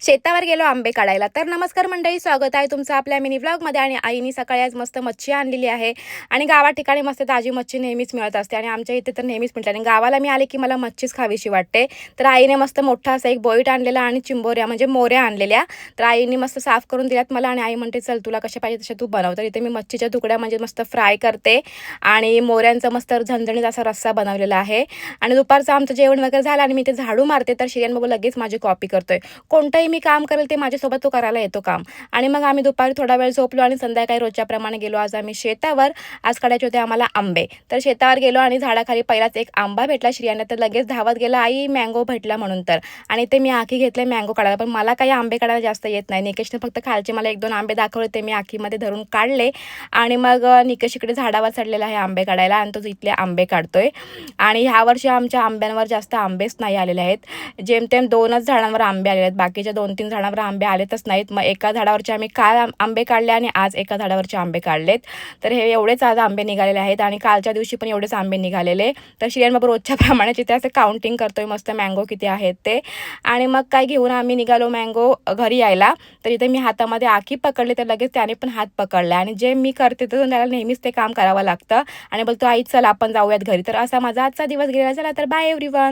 शेतावर गेलो आंबे काढायला. तर नमस्कार मंडळी, स्वागत आहे तुमचं आपल्या मिनी व्लॉगमध्ये. आणि आईनी सकाळी आज मस्त मच्छी आणलेली आहे. आणि गावा ठिकाणी मस्त ताजी मच्छी नेहमीच मिळत असते आणि आमच्या इथे तर नेहमीच मिळते. आणि गावाला मी आले की मला मच्छीच खावीशी वाटते. तर आईने मस्त मोठा असा एक बोईट आणलेला आणि चिंबोऱ्या म्हणजे मोऱ्या आणलेल्या. तर आईने मस्त साफ करून दिल्यात मला आणि आई म्हणते, चल तुला कशा पाहिजे तशा तू बनव. तर इथे मी मच्छीच्या तुकड्या म्हणजे मस्त फ्राय करते आणि मोऱ्यांचा मस्त झणझणीत असा रस्सा बनवलेला आहे. आणि दुपारचं आमचं जेवण वगैरे झालं आणि मी ते झाडू मारते, तर शिर्यान बघू लगेच माझी कॉपी करतोय. कोणतंही मी काम करेल ते माझ्यासोबत तो करायला येतो काम. आणि मग आम्ही दुपारी थोडा वेळ झोपलो आणि संध्याकाळी रोजच्याप्रमाणे गेलो आज आम्ही शेतावर. आज काढायचे होते आम्हाला आंबे. तर शेतावर गेलो आणि झाडाखाली पहिलाच एक आंबा भेटला श्रियांना, तर लगेच धावत गेला, आई मँगो भेटला म्हणून. तर आणि ते मी आखी घेतले मँगो काढायला, पण मला काही आंबे काढायला जास्त येत नाही. निकेशने फक्त खालचे मला 1-2 आंबे दाखवले, ते मी आखीमध्ये धरून काढले. आणि मग निकेश इकडे झाडावर चढलेला आहे आंबे काढायला आणि तो इथले आंबे काढतोय. आणि ह्यावर्षी आमच्या आंब्यांवर जास्त आंबेच नाही आलेले आहेत. जेमतेम 2च झाडांवर आंबे आलेले आहेत, बाकीच्या 2-3 झाडांवर आंबे आलेतच नाहीत. मग एका झाडावरचे आम्ही काल आंबे काढले आणि आज एका झाडावरचे आंबे काढलेत. तर हे एवढेच आज आंबे निघालेले आहेत आणि कालच्या दिवशी पण एवढेच आंबे निघालेले. तर श्रियान बाबा रोजच्या प्रमाणे तिथे असं काउंटिंग करतोय मस्त मँगो किती आहेत ते. आणि मग काय घेऊन आम्ही निघालो मँगो घरी यायला. तर इथे मी हातामध्ये आखी पकडले, तर लगेच त्याने पण हात पकडला आणि जे मी करते तर त्याला नेहमीच ते काम करावं लागतं. आणि बोलतो, आई चल आपण जाऊयात घरी. तर असा माझा आजचा दिवस गेला. चला तर बाय एव्हरीवन.